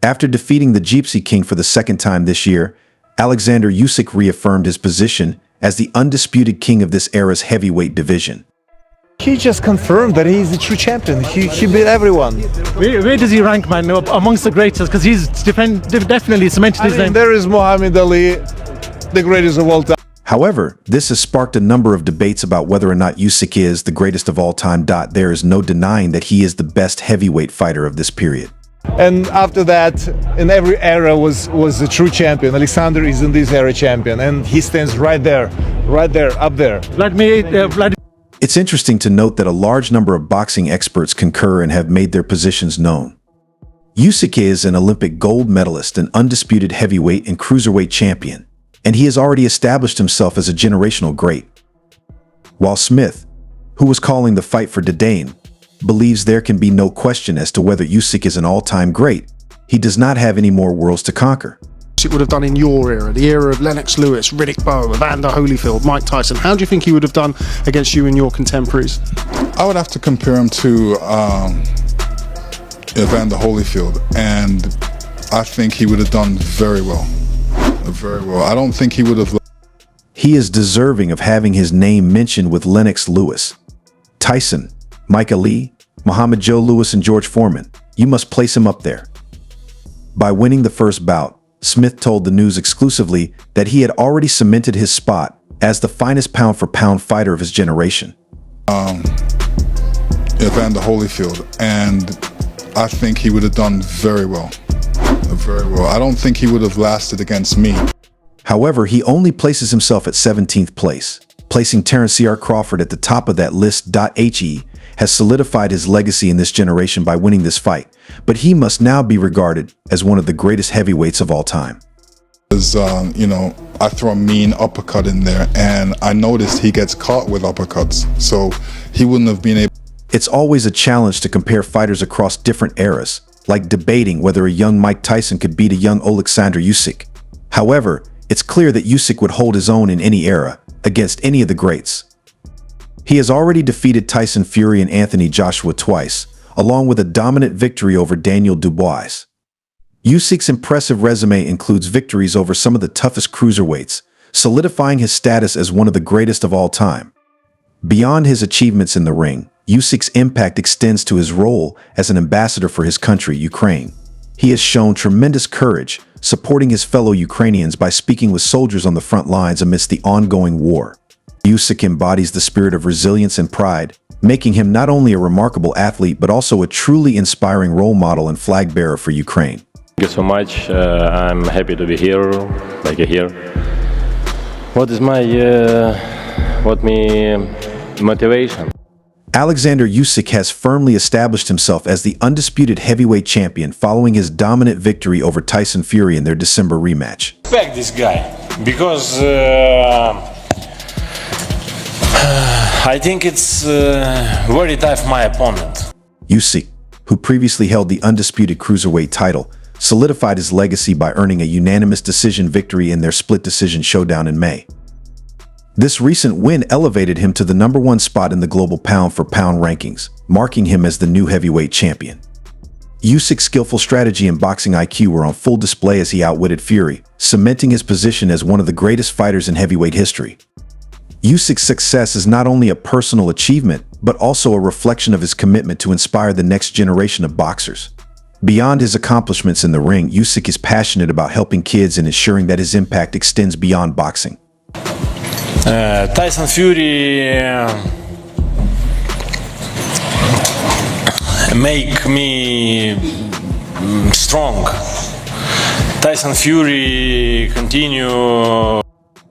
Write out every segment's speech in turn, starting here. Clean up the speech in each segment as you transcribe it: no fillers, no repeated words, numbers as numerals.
After defeating the Gypsy King for the second time this year, Oleksandr Usyk reaffirmed his position as the undisputed king of this era's heavyweight division. He just confirmed that he's the true champion. He beat everyone. Where does he rank, man, amongst the greats? Because he's definitely cemented his name. There is Muhammad Ali, the greatest of all time. However, this has sparked a number of debates about whether or not Usyk is the greatest of all time. There is no denying that he is the best heavyweight fighter of this period. And after that, in every era was the true champion. Oleksandr is in this era champion, and he stands right there, up there. It's interesting to note that a large number of boxing experts concur and have made their positions known. Usyk is an Olympic gold medalist, an undisputed heavyweight and cruiserweight champion, and he has already established himself as a generational great. While Smith, who was calling the fight for Dane, believes there can be no question as to whether Usyk is an all-time great, he does not have any more worlds to conquer. It would have done in your era, the era of Lennox Lewis, Riddick Bowe, Evander Holyfield, Mike Tyson. How do you think he would have done against you and your contemporaries? I would have to compare him to Evander Holyfield, and I think he would have done very well. Very well. I don't think he would have. He is deserving of having his name mentioned with Lennox Lewis, Tyson, Mike Ali, Muhammad Joe Lewis, and George Foreman. You must place him up there. By winning the first bout, Smith told the news exclusively that he had already cemented his spot as the finest pound-for-pound fighter of his generation. Evander Holyfield, and I think he would have done very well. Very well. I don't think he would have lasted against me. However, he only places himself at 17th place, placing Terence C.R. Crawford at the top of that list. He has solidified his legacy in this generation by winning this fight, but he must now be regarded as one of the greatest heavyweights of all time. I throw a mean uppercut in there, and I noticed he gets caught with uppercuts, so he wouldn't have been able. It's always a challenge to compare fighters across different eras, like debating whether a young Mike Tyson could beat a young Oleksandr Usyk. However, it's clear that Usyk would hold his own in any era, against any of the greats. He has already defeated Tyson Fury and Anthony Joshua twice, along with a dominant victory over Daniel Dubois. Usyk's impressive resume includes victories over some of the toughest cruiserweights, solidifying his status as one of the greatest of all time. Beyond his achievements in the ring, Usyk's impact extends to his role as an ambassador for his country, Ukraine. He has shown tremendous courage, supporting his fellow Ukrainians by speaking with soldiers on the front lines amidst the ongoing war. Usyk embodies the spirit of resilience and pride, making him not only a remarkable athlete but also a truly inspiring role model and flag bearer for Ukraine. Thank you so much. I'm happy to be here, here. What is my motivation? Oleksandr Usyk has firmly established himself as the undisputed heavyweight champion following his dominant victory over Tyson Fury in their December rematch. Respect this guy because I think it's very tough my opponent. Usyk, who previously held the undisputed cruiserweight title, solidified his legacy by earning a unanimous decision victory in their split decision showdown in May. This recent win elevated him to the #1 spot in the global pound-for-pound rankings, marking him as the new heavyweight champion. Usyk's skillful strategy and boxing IQ were on full display as he outwitted Fury, cementing his position as one of the greatest fighters in heavyweight history. Usyk's success is not only a personal achievement, but also a reflection of his commitment to inspire the next generation of boxers. Beyond his accomplishments in the ring, Usyk is passionate about helping kids and ensuring that his impact extends beyond boxing. Tyson Fury make me strong. Tyson Fury continue.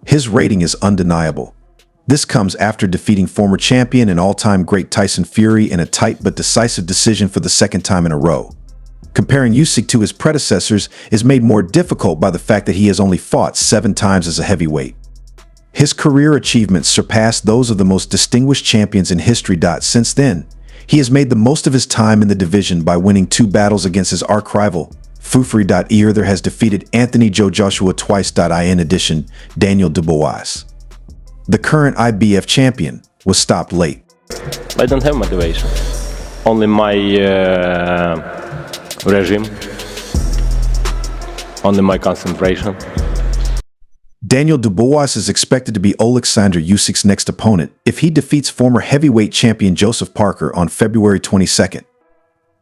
His rating is undeniable. This comes after defeating former champion and all-time great Tyson Fury in a tight but decisive decision for the second time in a row. Comparing Usyk to his predecessors is made more difficult by the fact that he has only fought 7 times as a heavyweight. His career achievements surpass those of the most distinguished champions in history. Since then, he has made the most of his time in the division by winning 2 battles against his arch-rival, Fury. Either has defeated Anthony Joshua twice. In addition, Daniel Dubois, the current IBF champion, was stopped late. I don't have motivation. Only my regime. only my concentration. Daniel Dubois is expected to be Oleksandr Usyk's next opponent if he defeats former heavyweight champion Joseph Parker on February 22nd.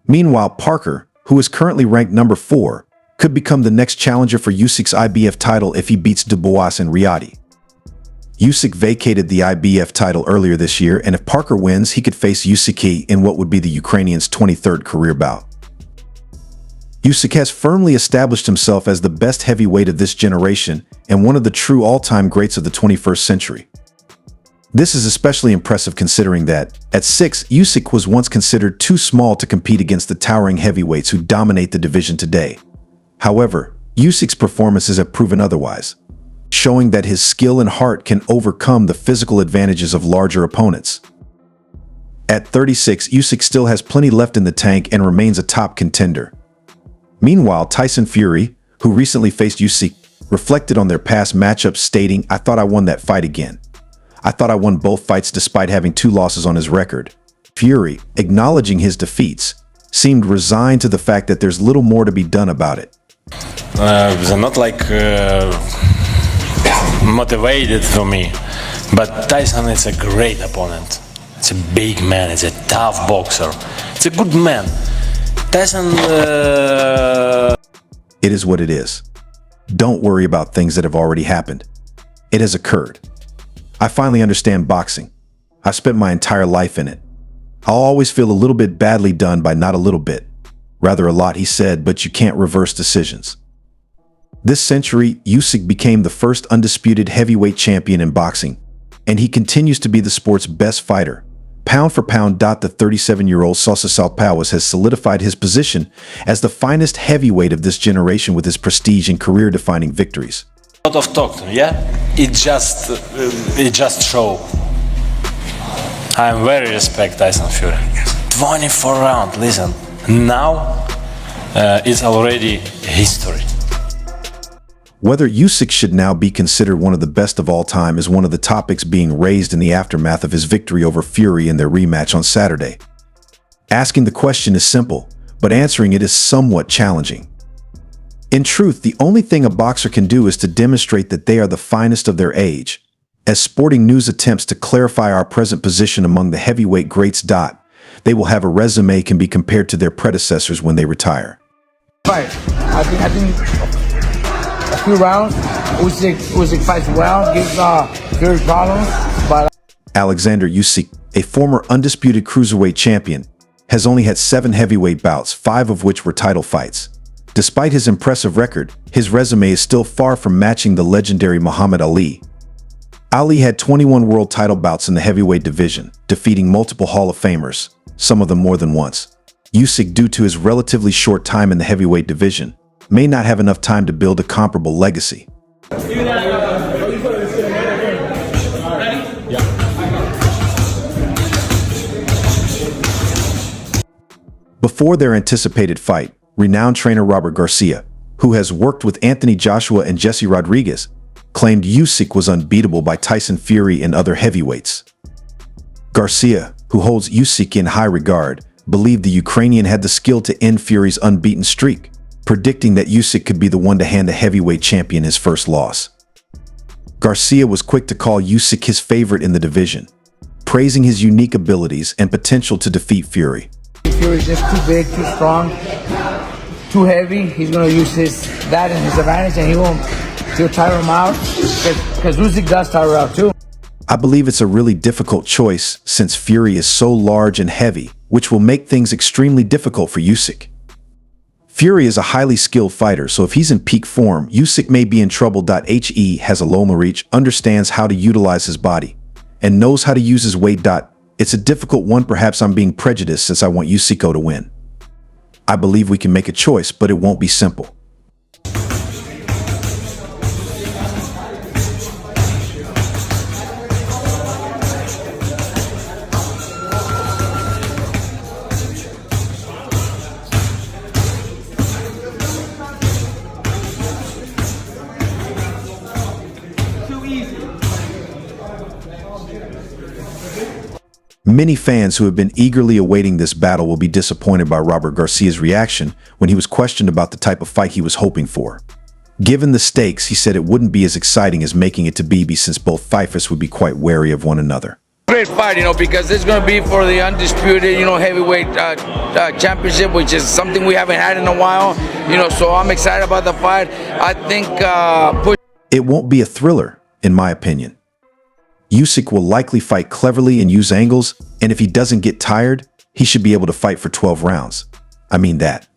Meanwhile, Parker, who is currently ranked number 4, could become the next challenger for Usyk's IBF title if he beats Dubois in Riyadh. Usyk vacated the IBF title earlier this year, and if Parker wins, he could face Usyk in what would be the Ukrainian's 23rd career bout. Usyk has firmly established himself as the best heavyweight of this generation and one of the true all-time greats of the 21st century. This is especially impressive considering that, at 6, Usyk was once considered too small to compete against the towering heavyweights who dominate the division today. However, Usyk's performances have proven otherwise, showing that his skill and heart can overcome the physical advantages of larger opponents. At 36, Usyk still has plenty left in the tank and remains a top contender. Meanwhile, Tyson Fury, who recently faced Usyk, reflected on their past matchups, stating, "I thought I won that fight again. I thought I won both fights despite having 2 losses on his record." Fury, acknowledging his defeats, seemed resigned to the fact that there's little more to be done about it. They're not like motivated for me, but Tyson is a great opponent. It's a big man, it's a tough boxer, it's a good man. Tyson It is what it is. Don't worry about things that have already happened. It has occurred. I finally understand boxing. I've spent my entire life in it. I'll always feel a little bit badly done by not a little bit. Rather a lot, he said, but you can't reverse decisions. This century, Usyk became the first undisputed heavyweight champion in boxing, and he continues to be the sport's best fighter. Pound for pound, the 37-year-old Sauce Southpaws has solidified his position as the finest heavyweight of this generation with his prestige and career-defining victories. lot of talk, yeah? It just show. I very respect Tyson Fury. 24 round, listen. Now it's already history. Whether Usyk should now be considered one of the best of all time is one of the topics being raised in the aftermath of his victory over Fury in their rematch on Saturday. Asking the question is simple, but answering it is somewhat challenging. In truth, the only thing a boxer can do is to demonstrate that they are the finest of their age. As Sporting News attempts to clarify our present position among the heavyweight greats, they will have a resume can be compared to their predecessors when they retire. Fight. I think a few rounds. Usyk fights well, gives Fury problems, but Oleksandr Usyk, a former undisputed cruiserweight champion, has only had 7 heavyweight bouts, 5 of which were title fights. Despite his impressive record, his resume is still far from matching the legendary Muhammad Ali. Ali had 21 world title bouts in the heavyweight division, defeating multiple Hall of Famers, some of them more than once. Usyk, due to his relatively short time in the heavyweight division, may not have enough time to build a comparable legacy. Before their anticipated fight, renowned trainer Robert Garcia, who has worked with Anthony Joshua and Jesse Rodriguez, claimed Usyk was unbeatable by Tyson Fury and other heavyweights. Garcia, who holds Usyk in high regard, believed the Ukrainian had the skill to end Fury's unbeaten streak, predicting that Usyk could be the one to hand the heavyweight champion his first loss. Garcia was quick to call Usyk his favorite in the division, praising his unique abilities and potential to defeat Fury. Fury's just too big, too strong, too heavy. He's going to use that in his advantage, and he'll tire him out, because Usyk does tire out too. I believe it's a really difficult choice since Fury is so large and heavy, which will make things extremely difficult for Usyk. Fury is a highly skilled fighter, so if he's in peak form, Usyk may be in trouble. He has a low reach, understands how to utilize his body, and knows how to use his weight. It's a difficult one. Perhaps I'm being prejudiced since I want Usyk to win. I believe we can make a choice, but it won't be simple. Many fans who have been eagerly awaiting this battle will be disappointed by Robert Garcia's reaction when he was questioned about the type of fight he was hoping for. Given the stakes, he said it wouldn't be as exciting as making it to BB since both fighters would be quite wary of one another. Great fight, because it's going to be for the undisputed, heavyweight championship, which is something we haven't had in a while, so I'm excited about the fight. I think it won't be a thriller, in my opinion. Usyk will likely fight cleverly and use angles, and if he doesn't get tired, he should be able to fight for 12 rounds. I mean that.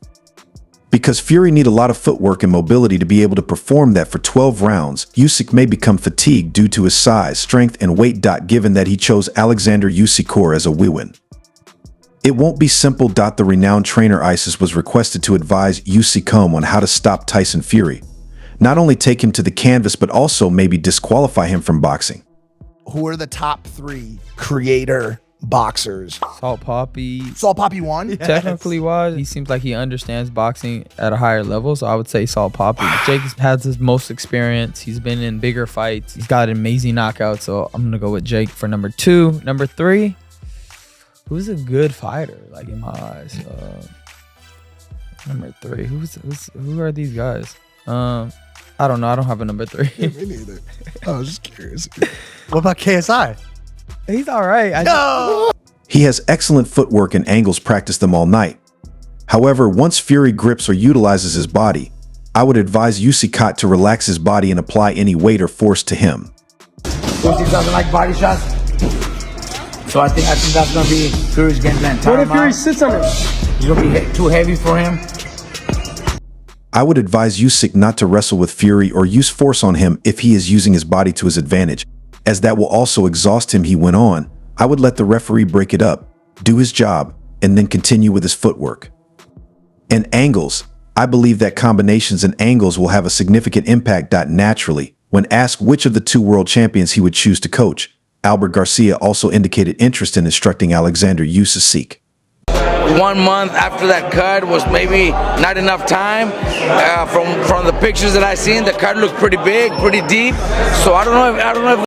Because Fury need a lot of footwork and mobility to be able to perform that for 12 rounds, Usyk may become fatigued due to his size, strength, and weight. Given that he chose Oleksandr Usyk as a win. It won't be simple. The renowned trainer Isis was requested to advise Usyk on how to stop Tyson Fury. Not only take him to the canvas, but also maybe disqualify him from boxing. Who are the top 3 creator boxers? Salt Poppy. Salt Poppy won? Yes. Technically wise, he seems like he understands boxing at a higher level, so I would say Salt Poppy. Jake has his most experience. He's been in bigger fights. He's got an amazing knockout, so I'm gonna go with Jake for number 2. Number 3, who's a good fighter, like in my eyes? Number 3, who are these guys? I don't know. I don't have a number 3. Yeah, me neither. I was just curious. What about KSI? He's all right. He has excellent footwork and angles, practice them all night. However, once Fury grips or utilizes his body, I would advise Usyk to relax his body and apply any weight or force to him. Usyk doesn't like body shots, so I think that's gonna be Fury's game plan. What if Fury sits on him? He's gonna be too heavy for him. I would advise Usyk not to wrestle with Fury or use force on him if he is using his body to his advantage, as that will also exhaust him. He went on. I would let the referee break it up, do his job, and then continue with his footwork. And angles. I believe that combinations and angles will have a significant impact. Naturally, when asked which of the 2 world champions he would choose to coach, Albert Garcia also indicated interest in instructing Oleksandr Usyk. 1 month after that cut was maybe not enough time. From the pictures that I seen, the cut looked pretty big, pretty deep. So I don't know if